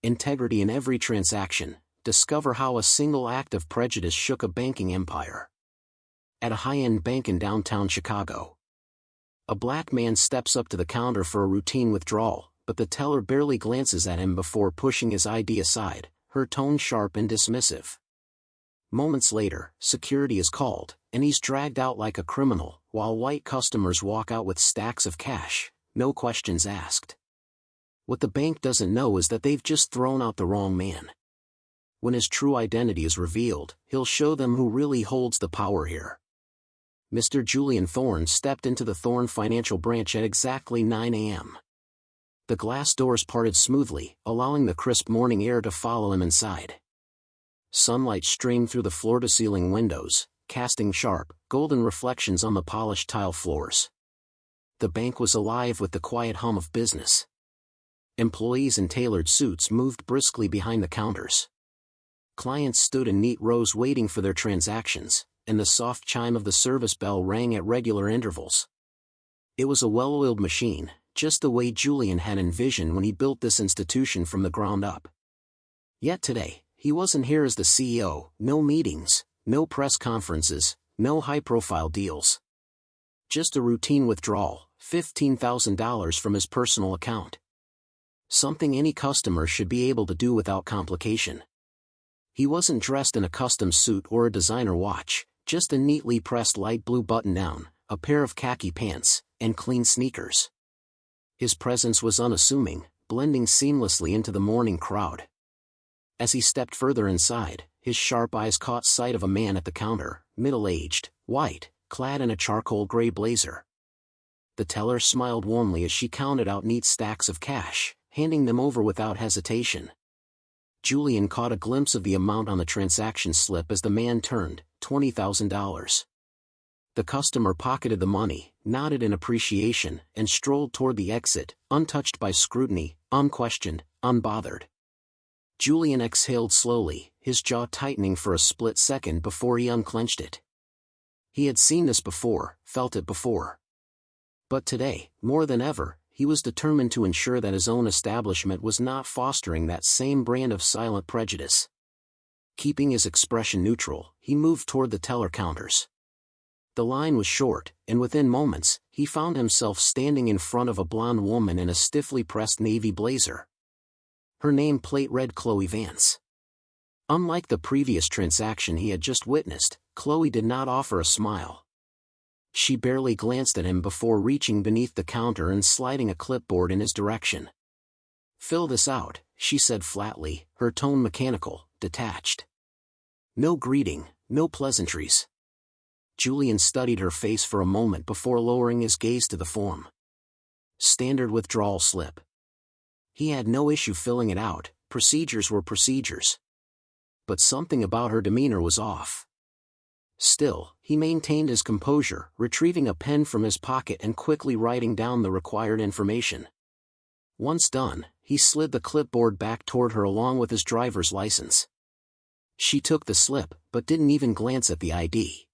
Integrity in every transaction. Discover how a single act of prejudice shook a banking empire. At a high-end bank in downtown Chicago, a black man steps up to the counter for a routine withdrawal, but the teller barely glances at him before pushing his ID aside, her tone sharp and dismissive. Moments later, security is called, and he's dragged out like a criminal, while white customers walk out with stacks of cash, no questions asked. What the bank doesn't know is that they've just thrown out the wrong man. When his true identity is revealed, he'll show them who really holds the power here. Mr. Julian Thorne stepped into the Thorne Financial branch at exactly 9 a.m. The glass doors parted smoothly, allowing the crisp morning air to follow him inside. Sunlight streamed through the floor-to-ceiling windows, casting sharp, golden reflections on the polished tile floors. The bank was alive with the quiet hum of business. Employees in tailored suits moved briskly behind the counters. Clients stood in neat rows waiting for their transactions, and the soft chime of the service bell rang at regular intervals. It was a well-oiled machine, just the way Julian had envisioned when he built this institution from the ground up. Yet today, he wasn't here as the CEO, no meetings, no press conferences, no high-profile deals. Just a routine withdrawal, $15,000 from his personal account. Something any customer should be able to do without complication. He wasn't dressed in a custom suit or a designer watch, just a neatly pressed light blue button-down, a pair of khaki pants, and clean sneakers. His presence was unassuming, blending seamlessly into the morning crowd. As he stepped further inside, his sharp eyes caught sight of a man at the counter, middle-aged, white, clad in a charcoal gray blazer. The teller smiled warmly as she counted out neat stacks of cash, handing them over without hesitation. Julian caught a glimpse of the amount on the transaction slip as the man turned, $20,000. The customer pocketed the money, nodded in appreciation, and strolled toward the exit, untouched by scrutiny, unquestioned, unbothered. Julian exhaled slowly, his jaw tightening for a split second before he unclenched it. He had seen this before, felt it before. But today, more than ever, he was determined to ensure that his own establishment was not fostering that same brand of silent prejudice. Keeping his expression neutral, he moved toward the teller counters. The line was short, and within moments, he found himself standing in front of a blonde woman in a stiffly pressed navy blazer. Her nameplate read Chloe Vance. Unlike the previous transaction he had just witnessed, Chloe did not offer a smile. She barely glanced at him before reaching beneath the counter and sliding a clipboard in his direction. "Fill this out," she said flatly, her tone mechanical, detached. No greeting, no pleasantries. Julian studied her face for a moment before lowering his gaze to the form. Standard withdrawal slip. He had no issue filling it out, procedures were procedures. But something about her demeanor was off. Still, he maintained his composure, retrieving a pen from his pocket and quickly writing down the required information. Once done, he slid the clipboard back toward her along with his driver's license. She took the slip, but didn't even glance at the ID.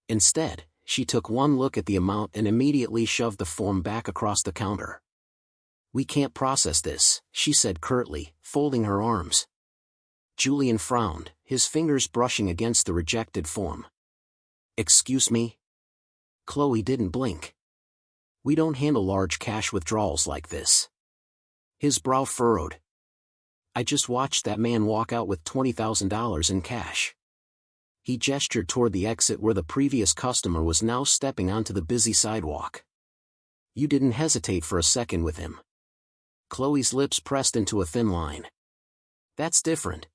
Instead, she took one look at the amount and immediately shoved the form back across the counter. "We can't process this," she said curtly, folding her arms. Julian frowned, his fingers brushing against the rejected form. "Excuse me?" Chloe didn't blink. "We don't handle large cash withdrawals like this." His brow furrowed. "I just watched that man walk out with $20,000 in cash." He gestured toward the exit where the previous customer was now stepping onto the busy sidewalk. "You didn't hesitate for a second with him." Chloe's lips pressed into a thin line. "That's different."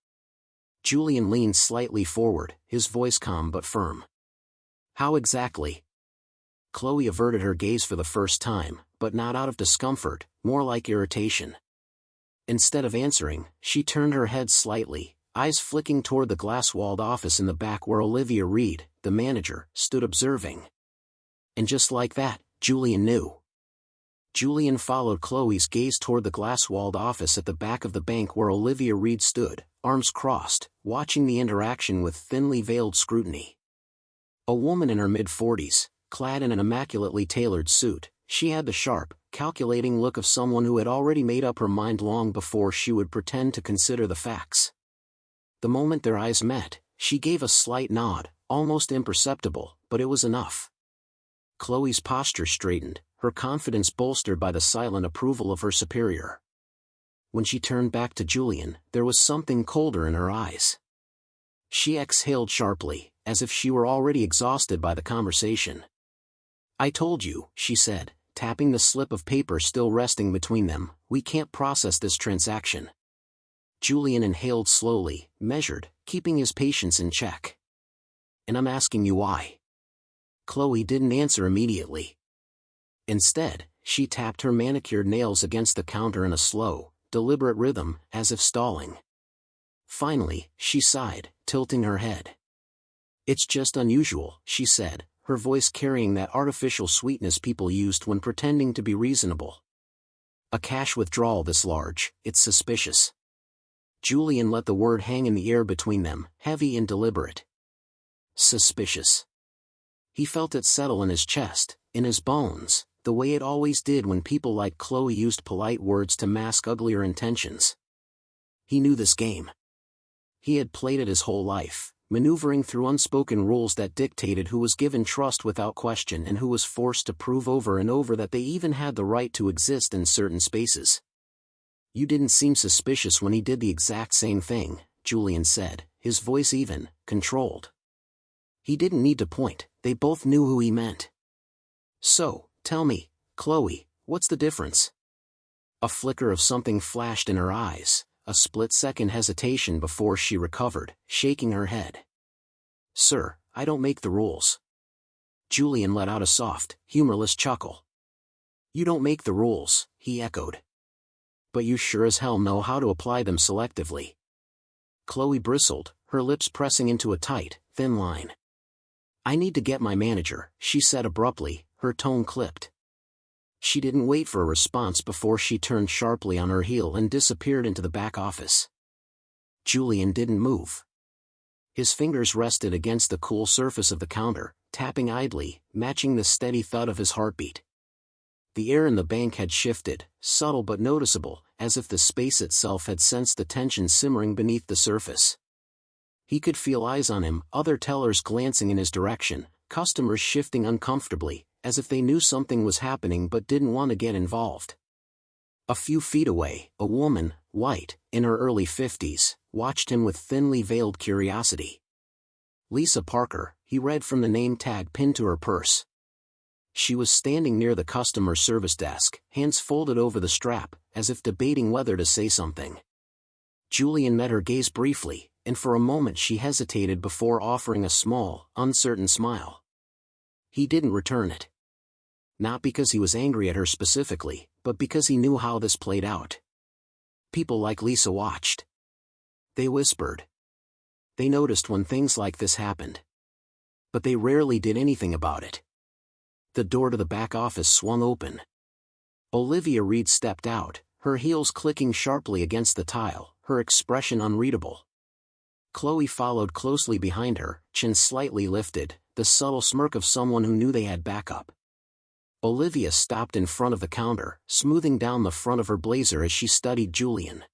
Julian leaned slightly forward, his voice calm but firm. "How exactly?" Chloe averted her gaze for the first time, but not out of discomfort, more like irritation. Instead of answering, she turned her head slightly, eyes flicking toward the glass-walled office in the back where Olivia Reed, the manager, stood observing. And just like that, Julian knew. Julian followed Chloe's gaze toward the glass-walled office at the back of the bank where Olivia Reed stood, arms crossed, watching the interaction with thinly veiled scrutiny. A woman in her mid-40s, clad in an immaculately tailored suit, She had the sharp, calculating look of someone who had already made up her mind long before she would pretend to consider the facts. The moment their eyes met, she gave a slight nod, almost imperceptible, but it was enough. Chloe's posture straightened, her confidence bolstered by the silent approval of her superior. When she turned back to Julian, there was something colder in her eyes. She exhaled sharply, as if she were already exhausted by the conversation. "I told you," she said, tapping the slip of paper still resting between them, "we can't process this transaction." Julian inhaled slowly, measured, keeping his patience in check. "And I'm asking you why." Chloe didn't answer immediately. Instead, she tapped her manicured nails against the counter in a slow, deliberate rhythm, as if stalling. Finally, she sighed, tilting her head. "It's just unusual," she said, her voice carrying that artificial sweetness people used when pretending to be reasonable. "A cash withdrawal this large, it's suspicious." Julian let the word hang in the air between them, heavy and deliberate. Suspicious. He felt it settle in his chest, in his bones, the way it always did when people like Chloe used polite words to mask uglier intentions. He knew this game. He had played it his whole life, maneuvering through unspoken rules that dictated who was given trust without question and who was forced to prove over and over that they even had the right to exist in certain spaces. "You didn't seem suspicious when he did the exact same thing," Julian said, his voice even, controlled. He didn't need to point, they both knew who he meant. "So, tell me, Chloe, what's the difference?" A flicker of something flashed in her eyes, a split-second hesitation before she recovered, shaking her head. "Sir, I don't make the rules." Julian let out a soft, humorless chuckle. "You don't make the rules," he echoed. "But you sure as hell know how to apply them selectively." Chloe bristled, her lips pressing into a tight, thin line. "I need to get my manager," she said abruptly, her tone clipped. She didn't wait for a response before she turned sharply on her heel and disappeared into the back office. Julian didn't move. His fingers rested against the cool surface of the counter, tapping idly, matching the steady thud of his heartbeat. The air in the bank had shifted, subtle but noticeable, as if the space itself had sensed the tension simmering beneath the surface. He could feel eyes on him, other tellers glancing in his direction, customers shifting uncomfortably, as if they knew something was happening but didn't want to get involved. A few feet away, a woman, white, in her early 50s, watched him with thinly veiled curiosity. Lisa Parker, he read from the name tag pinned to her purse. She was standing near the customer service desk, hands folded over the strap, as if debating whether to say something. Julian met her gaze briefly, and for a moment she hesitated before offering a small, uncertain smile. He didn't return it. Not because he was angry at her specifically, but because he knew how this played out. People like Lisa watched. They whispered. They noticed when things like this happened. But they rarely did anything about it. The door to the back office swung open. Olivia Reed stepped out, her heels clicking sharply against the tile, her expression unreadable. Chloe followed closely behind her, chin slightly lifted, the subtle smirk of someone who knew they had backup. Olivia stopped in front of the counter, smoothing down the front of her blazer as she studied Julian.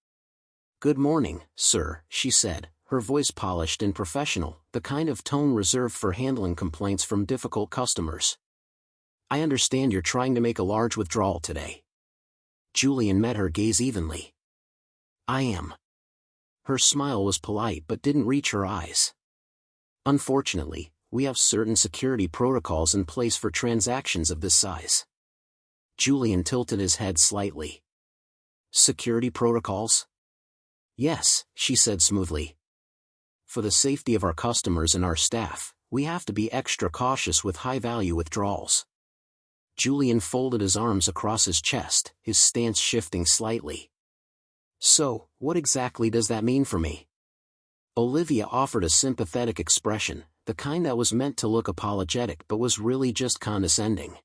"Good morning, sir," she said, her voice polished and professional, the kind of tone reserved for handling complaints from difficult customers. "I understand you're trying to make a large withdrawal today." Julian met her gaze evenly. "I am." Her smile was polite but didn't reach her eyes. "Unfortunately, we have certain security protocols in place for transactions of this size." Julian tilted his head slightly. "Security protocols?" "Yes," she said smoothly. "For the safety of our customers and our staff, we have to be extra cautious with high-value withdrawals." Julian folded his arms across his chest, his stance shifting slightly. "So, what exactly does that mean for me?" Olivia offered a sympathetic expression, the kind that was meant to look apologetic but was really just condescending.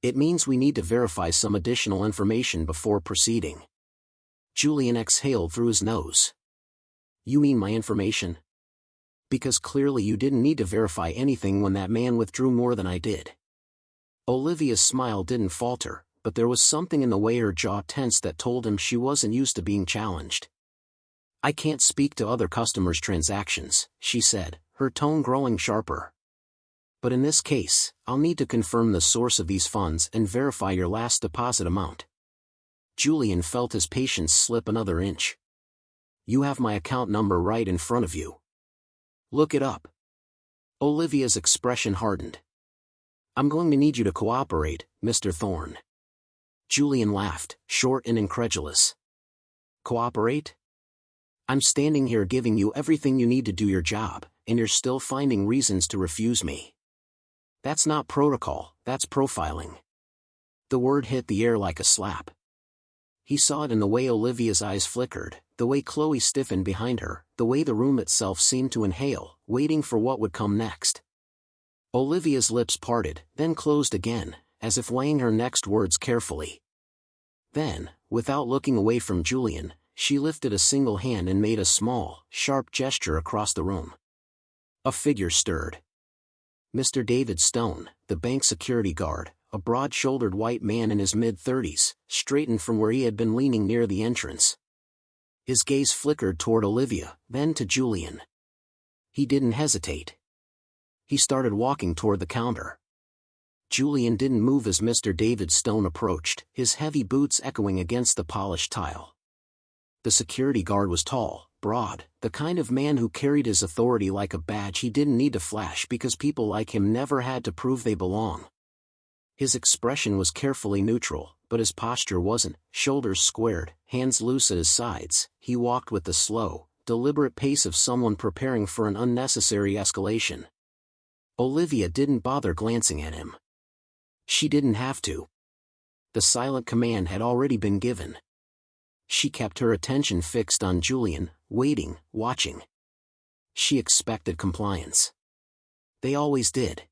"It means we need to verify some additional information before proceeding." Julian exhaled through his nose. "You mean my information?" "Because clearly you didn't need to verify anything when that man withdrew more than I did." Olivia's smile didn't falter, but there was something in the way her jaw tensed that told him she wasn't used to being challenged. "I can't speak to other customers' transactions," she said, her tone growing sharper. "But in this case, I'll need to confirm the source of these funds and verify your last deposit amount." Julian felt his patience slip another inch. "You have my account number right in front of you. Look it up." Olivia's expression hardened. "I'm going to need you to cooperate, Mr. Thorne." Julian laughed, short and incredulous. "Cooperate? I'm standing here giving you everything you need to do your job, and you're still finding reasons to refuse me. That's not protocol, that's profiling." The word hit the air like a slap. He saw it in the way Olivia's eyes flickered, the way Chloe stiffened behind her, the way the room itself seemed to inhale, waiting for what would come next. Olivia's lips parted, then closed again, as if weighing her next words carefully. Then, without looking away from Julian, she lifted a single hand and made a small, sharp gesture across the room. A figure stirred. Mr. David Stone, the bank security guard, a broad-shouldered white man in his mid-30s, straightened from where he had been leaning near the entrance. His gaze flickered toward Olivia, then to Julian. He didn't hesitate. He started walking toward the counter. Julian didn't move as Mr. David Stone approached, his heavy boots echoing against the polished tile. The security guard was tall, broad, the kind of man who carried his authority like a badge he didn't need to flash because people like him never had to prove they belong. His expression was carefully neutral, but his posture wasn't, shoulders squared, hands loose at his sides. He walked with the slow, deliberate pace of someone preparing for an unnecessary escalation. Olivia didn't bother glancing at him. She didn't have to. The silent command had already been given. She kept her attention fixed on Julian, waiting, watching. She expected compliance. They always did.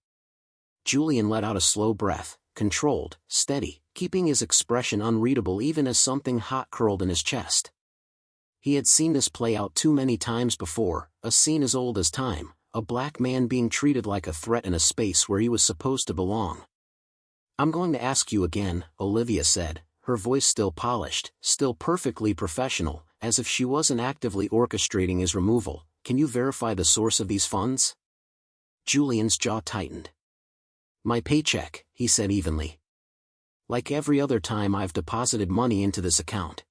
Julian let out a slow breath, controlled, steady, keeping his expression unreadable even as something hot curled in his chest. He had seen this play out too many times before, a scene as old as time, a black man being treated like a threat in a space where he was supposed to belong. "I'm going to ask you again," Olivia said, her voice still polished, still perfectly professional, as if she wasn't actively orchestrating his removal. "Can you verify the source of these funds?" Julian's jaw tightened. "My paycheck," he said evenly. "Like every other time I've deposited money into this account."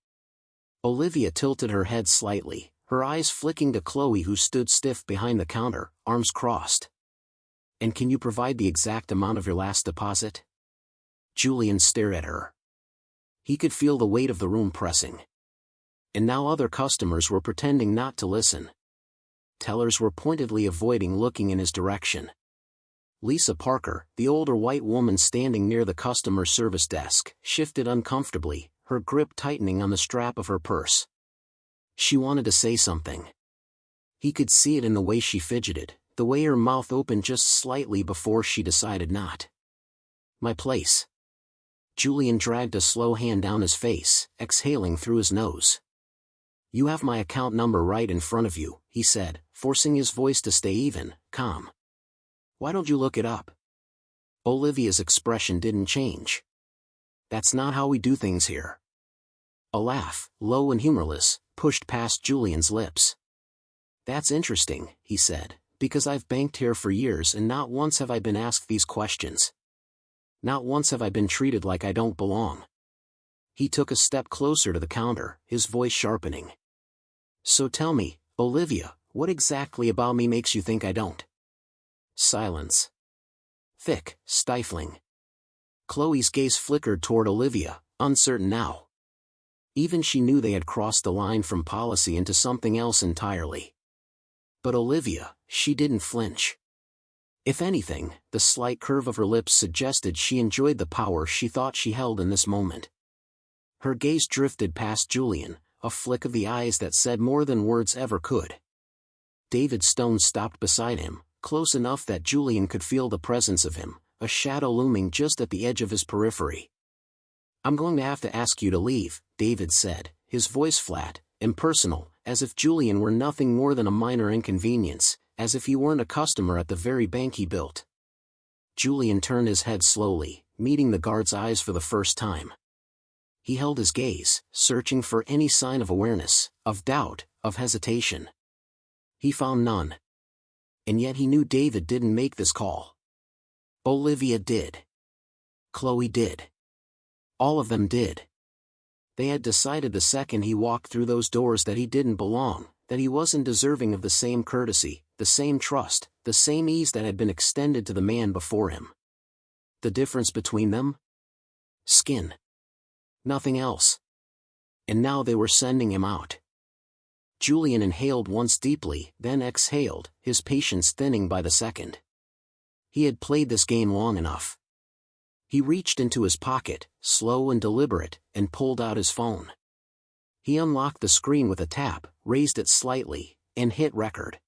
Olivia tilted her head slightly, her eyes flicking to Chloe who stood stiff behind the counter, arms crossed. "And can you provide the exact amount of your last deposit?" Julian stared at her. He could feel the weight of the room pressing. And now other customers were pretending not to listen. Tellers were pointedly avoiding looking in his direction. Lisa Parker, the older white woman standing near the customer service desk, shifted uncomfortably, her grip tightening on the strap of her purse. She wanted to say something. He could see it in the way she fidgeted, the way her mouth opened just slightly before she decided not. "My place." Julian dragged a slow hand down his face, exhaling through his nose. "You have my account number right in front of you," he said, forcing his voice to stay even, calm. "Why don't you look it up?" Olivia's expression didn't change. "That's not how we do things here." A laugh, low and humorless, pushed past Julian's lips. "That's interesting," he said, "because I've banked here for years and not once have I been asked these questions. Not once have I been treated like I don't belong." He took a step closer to the counter, his voice sharpening. "So tell me, Olivia, what exactly about me makes you think I don't?" Silence. Thick, stifling. Chloe's gaze flickered toward Olivia, uncertain now. Even she knew they had crossed the line from policy into something else entirely. But Olivia, she didn't flinch. If anything, the slight curve of her lips suggested she enjoyed the power she thought she held in this moment. Her gaze drifted past Julian, a flick of the eyes that said more than words ever could. David Stone stopped beside him, close enough that Julian could feel the presence of him, a shadow looming just at the edge of his periphery. "I'm going to have to ask you to leave," David said, his voice flat, impersonal, as if Julian were nothing more than a minor inconvenience, as if he weren't a customer at the very bank he built. Julian turned his head slowly, meeting the guard's eyes for the first time. He held his gaze, searching for any sign of awareness, of doubt, of hesitation. He found none. And yet he knew David didn't make this call. Olivia did. Chloe did. All of them did. They had decided the second he walked through those doors that he didn't belong, that he wasn't deserving of the same courtesy, the same trust, the same ease that had been extended to the man before him. The difference between them? Skin. Nothing else. And now they were sending him out. Julian inhaled once deeply, then exhaled, his patience thinning by the second. He had played this game long enough. He reached into his pocket, slow and deliberate, and pulled out his phone. He unlocked the screen with a tap, raised it slightly, and hit record.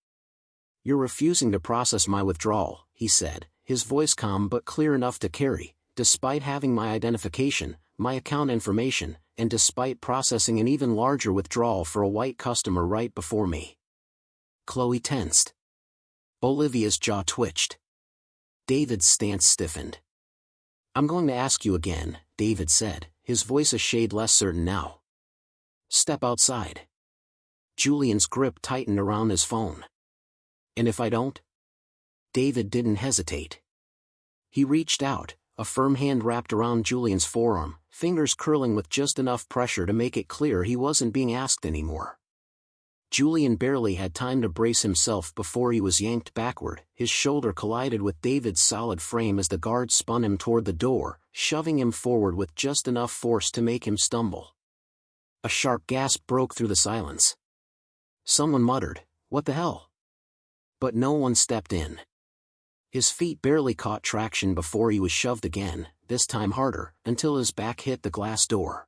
"You're refusing to process my withdrawal," he said, his voice calm but clear enough to carry, "despite having my identification, my account information, and despite processing an even larger withdrawal for a white customer right before me." Chloe tensed. Olivia's jaw twitched. David's stance stiffened. "I'm going to ask you again," David said, his voice a shade less certain now. "Step outside." Julian's grip tightened around his phone. "And if I don't?" David didn't hesitate. He reached out, a firm hand wrapped around Julian's forearm, fingers curling with just enough pressure to make it clear he wasn't being asked anymore. Julian barely had time to brace himself before he was yanked backward, his shoulder collided with David's solid frame as the guard spun him toward the door, shoving him forward with just enough force to make him stumble. A sharp gasp broke through the silence. Someone muttered, "What the hell?" But no one stepped in. His feet barely caught traction before he was shoved again, this time harder, until his back hit the glass door.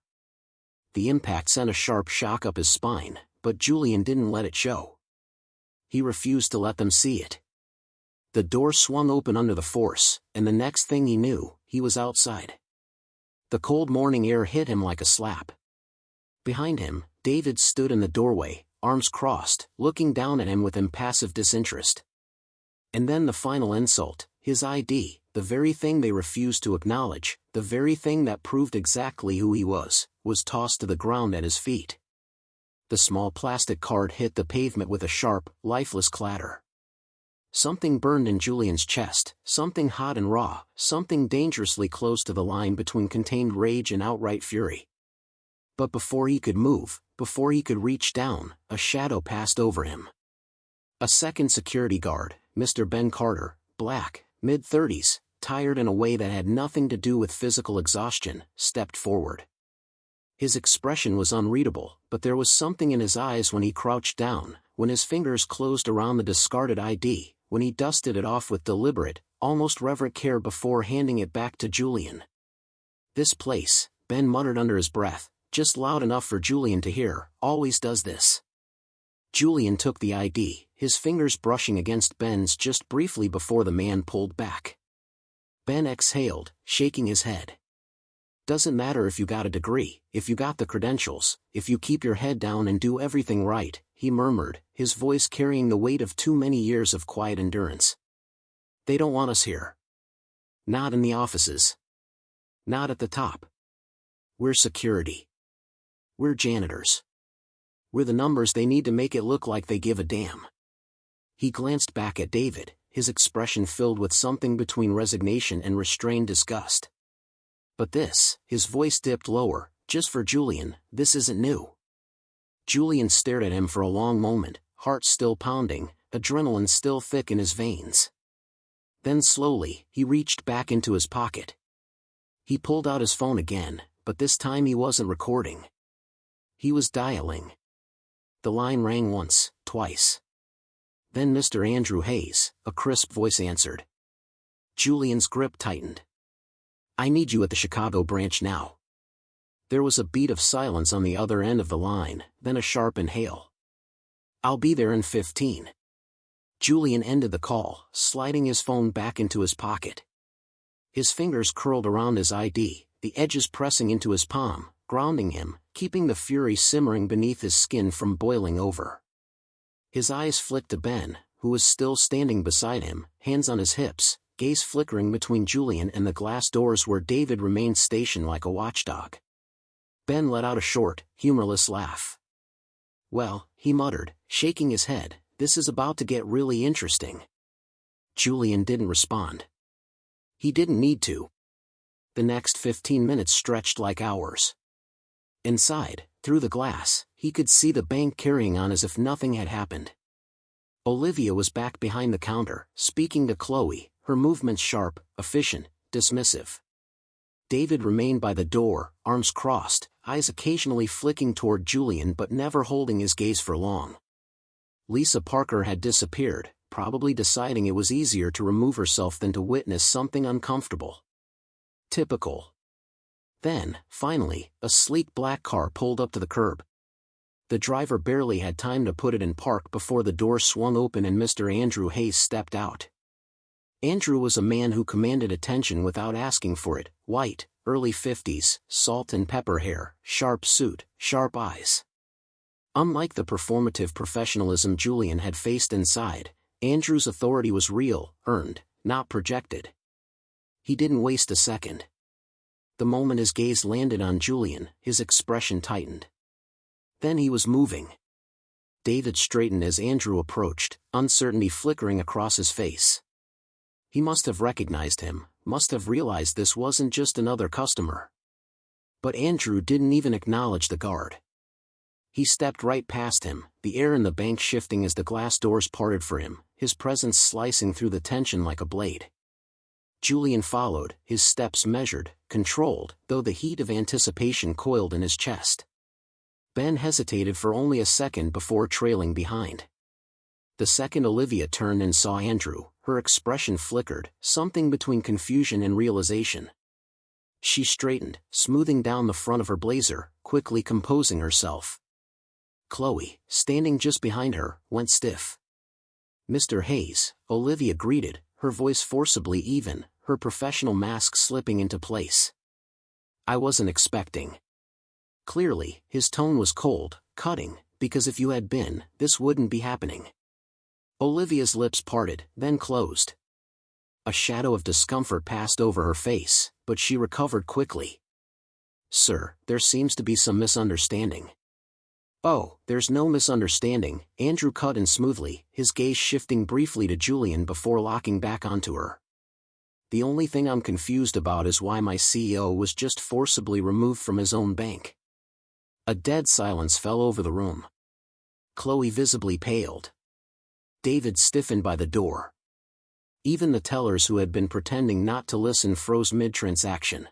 The impact sent a sharp shock up his spine, but Julian didn't let it show. He refused to let them see it. The door swung open under the force, and the next thing he knew, he was outside. The cold morning air hit him like a slap. Behind him, David stood in the doorway, arms crossed, looking down at him with impassive disinterest. And then the final insult, his ID, the very thing they refused to acknowledge, the very thing that proved exactly who he was tossed to the ground at his feet. The small plastic card hit the pavement with a sharp, lifeless clatter. Something burned in Julian's chest, something hot and raw, something dangerously close to the line between contained rage and outright fury. But before he could move, before he could reach down, a shadow passed over him. A second security guard, Mr. Ben Carter, black, mid-30s, tired in a way that had nothing to do with physical exhaustion, stepped forward. His expression was unreadable, but there was something in his eyes when he crouched down, when his fingers closed around the discarded ID, when he dusted it off with deliberate, almost reverent care before handing it back to Julian. "This place," Ben muttered under his breath, just loud enough for Julian to hear, "always does this." Julian took the ID, his fingers brushing against Ben's just briefly before the man pulled back. Ben exhaled, shaking his head. "Doesn't matter if you got a degree, if you got the credentials, if you keep your head down and do everything right," he murmured, his voice carrying the weight of too many years of quiet endurance. "They don't want us here. Not in the offices. Not at the top. We're security. We're janitors. We're the numbers they need to make it look like they give a damn." He glanced back at David, his expression filled with something between resignation and restrained disgust. "But this," his voice dipped lower, "just for Julian, this isn't new." Julian stared at him for a long moment, heart still pounding, adrenaline still thick in his veins. Then slowly, he reached back into his pocket. He pulled out his phone again, but this time he wasn't recording. He was dialing. The line rang once, twice. Then Mr. Andrew Hayes, a crisp voice answered. Julian's grip tightened. "I need you at the Chicago branch now." There was a beat of silence on the other end of the line, then a sharp inhale. "I'll be there in 15. Julian ended the call, sliding his phone back into his pocket. His fingers curled around his ID, the edges pressing into his palm, grounding him, keeping the fury simmering beneath his skin from boiling over. His eyes flicked to Ben, who was still standing beside him, hands on his hips, gaze flickering between Julian and the glass doors where David remained stationed like a watchdog. Ben let out a short, humorless laugh. "Well," he muttered, shaking his head, "this is about to get really interesting." Julian didn't respond. He didn't need to. The next 15 minutes stretched like hours. Inside, through the glass, he could see the bank carrying on as if nothing had happened. Olivia was back behind the counter, speaking to Chloe, her movements sharp, efficient, dismissive. David remained by the door, arms crossed, eyes occasionally flicking toward Julian but never holding his gaze for long. Lisa Parker had disappeared, probably deciding it was easier to remove herself than to witness something uncomfortable. Typical. Then, finally, a sleek black car pulled up to the curb. The driver barely had time to put it in park before the door swung open and Mr. Andrew Hayes stepped out. Andrew was a man who commanded attention without asking for it, white, early 50s, salt and pepper hair, sharp suit, sharp eyes. Unlike the performative professionalism Julian had faced inside, Andrew's authority was real, earned, not projected. He didn't waste a second. The moment his gaze landed on Julian, his expression tightened. Then he was moving. David straightened as Andrew approached, uncertainty flickering across his face. He must have recognized him, must have realized this wasn't just another customer. But Andrew didn't even acknowledge the guard. He stepped right past him, the air in the bank shifting as the glass doors parted for him, his presence slicing through the tension like a blade. Julian followed, his steps measured, controlled, though the heat of anticipation coiled in his chest. Ben hesitated for only a second before trailing behind. The second Olivia turned and saw Andrew, her expression flickered, something between confusion and realization. She straightened, smoothing down the front of her blazer, quickly composing herself. Chloe, standing just behind her, went stiff. "Mr. Hayes," Olivia greeted, her voice forcibly even, her professional mask slipping into place. "I wasn't expecting." Clearly, his tone was cold, cutting, because if you had been, this wouldn't be happening. Olivia's lips parted, then closed. A shadow of discomfort passed over her face, but she recovered quickly. "Sir, there seems to be some misunderstanding." "Oh, there's no misunderstanding," Andrew cut in smoothly, his gaze shifting briefly to Julian before locking back onto her. "The only thing I'm confused about is why my CEO was just forcibly removed from his own bank." A dead silence fell over the room. Chloe visibly paled. David stiffened by the door. Even the tellers who had been pretending not to listen froze mid-transaction.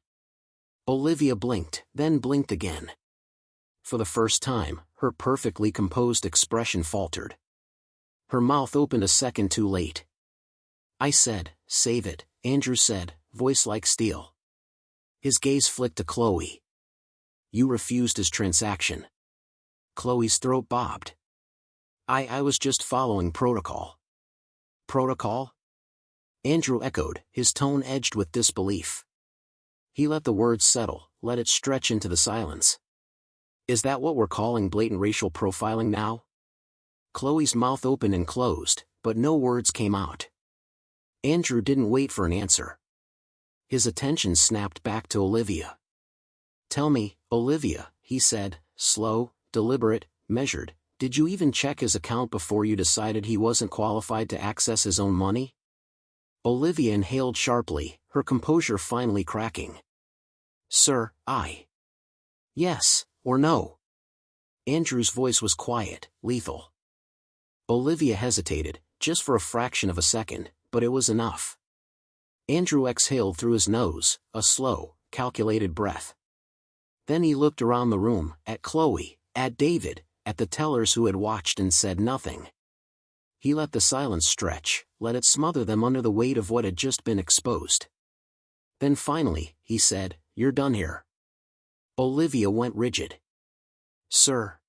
Olivia blinked, then blinked again. For the first time, her perfectly composed expression faltered. Her mouth opened a second too late. "I said, save it," Andrew said, voice like steel. His gaze flicked to Chloe. "You refused his transaction." Chloe's throat bobbed. I was just following protocol." "Protocol?" Andrew echoed, his tone edged with disbelief. He let the words settle, let it stretch into the silence. "Is that what we're calling blatant racial profiling now?" Chloe's mouth opened and closed, but no words came out. Andrew didn't wait for an answer. His attention snapped back to Olivia. "Tell me, Olivia," he said, slow, deliberate, measured, "did you even check his account before you decided he wasn't qualified to access his own money?" Olivia inhaled sharply, her composure finally cracking. "Sir, Yes, or no." Andrew's voice was quiet, lethal. Olivia hesitated, just for a fraction of a second, but it was enough. Andrew exhaled through his nose, a slow, calculated breath. Then he looked around the room, at Chloe, at David, at the tellers who had watched and said nothing. He let the silence stretch, let it smother them under the weight of what had just been exposed. Then finally, he said, "You're done here." Olivia went rigid. "Sir."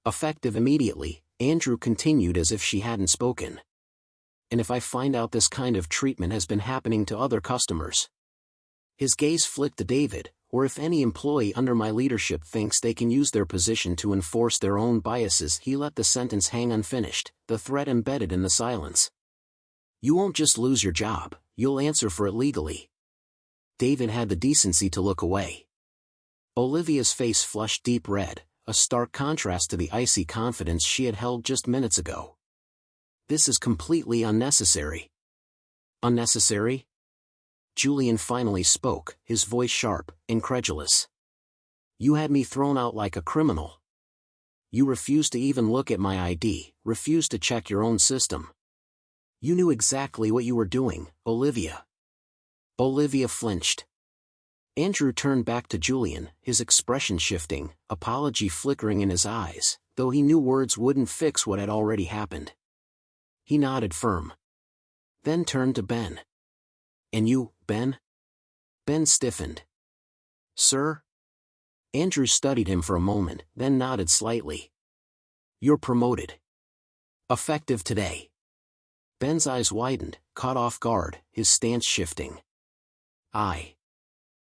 Effective immediately, Andrew continued as if she hadn't spoken. "And if I find out this kind of treatment has been happening to other customers?" His gaze flicked to David, "Or if any employee under my leadership thinks they can use their position to enforce their own biases." He let the sentence hang unfinished, the threat embedded in the silence. "You won't just lose your job, You'll answer for it legally. David had the decency to look away. Olivia's face flushed deep red, a stark contrast to the icy confidence she had held just minutes ago. This is completely unnecessary. Unnecessary? Julian finally spoke, his voice sharp, incredulous. You had me thrown out like a criminal. You refused to even look at my ID, refused to check your own system. You knew exactly what you were doing, Olivia. Olivia flinched. Andrew turned back to Julian, his expression shifting, apology flickering in his eyes, though he knew words wouldn't fix what had already happened. He nodded firm. Then turned to Ben. And you, Ben? Ben stiffened. Sir? Andrew studied him for a moment, then nodded slightly. You're promoted. Effective today. Ben's eyes widened, caught off guard, his stance shifting.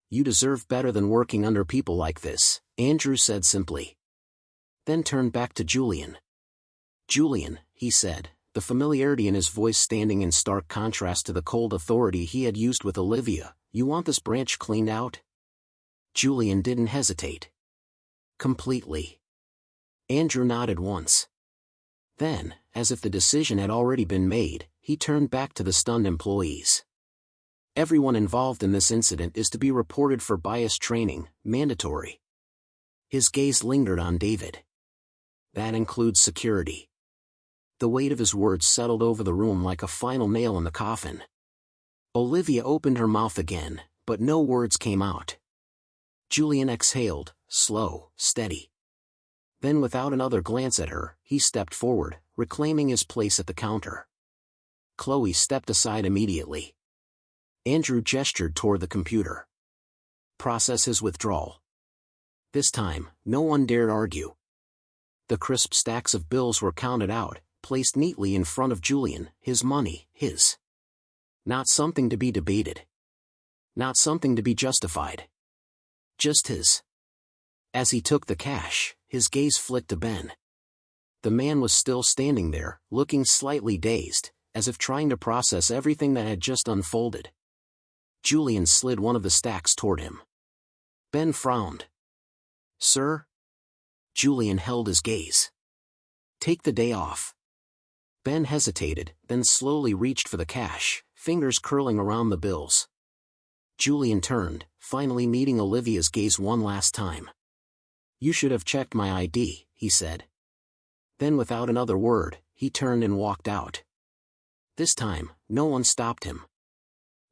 You deserve better than working under people like this, Andrew said simply. Then turned back to Julian. Julian, he said, the familiarity in his voice standing in stark contrast to the cold authority he had used with Olivia, you want this branch cleaned out? Julian didn't hesitate. Completely. Andrew nodded once. Then, as if the decision had already been made, he turned back to the stunned employees. Everyone involved in this incident is to be reported for bias training, mandatory. His gaze lingered on David. That includes security. The weight of his words settled over the room like a final nail in the coffin. Olivia opened her mouth again, but no words came out. Julian exhaled, slow, steady. Then without another glance at her, he stepped forward, reclaiming his place at the counter. Chloe stepped aside immediately. Andrew gestured toward the computer. Process his withdrawal. This time, no one dared argue. The crisp stacks of bills were counted out, placed neatly in front of Julian, his money, his. Not something to be debated. Not something to be justified. Just his. As he took the cash, his gaze flicked to Ben. The man was still standing there, looking slightly dazed, as if trying to process everything that had just unfolded. Julian slid one of the stacks toward him. Ben frowned. Sir? Julian held his gaze. Take the day off. Ben hesitated, then slowly reached for the cash, fingers curling around the bills. Julian turned, finally meeting Olivia's gaze one last time. You should have checked my ID, he said. Then without another word, he turned and walked out. This time, no one stopped him.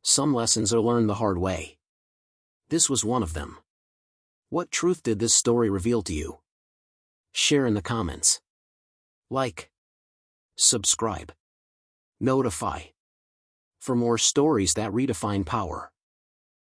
Some lessons are learned the hard way. This was one of them. What truth did this story reveal to you? Share in the comments. Like. Subscribe. Notify. For more stories that redefine power.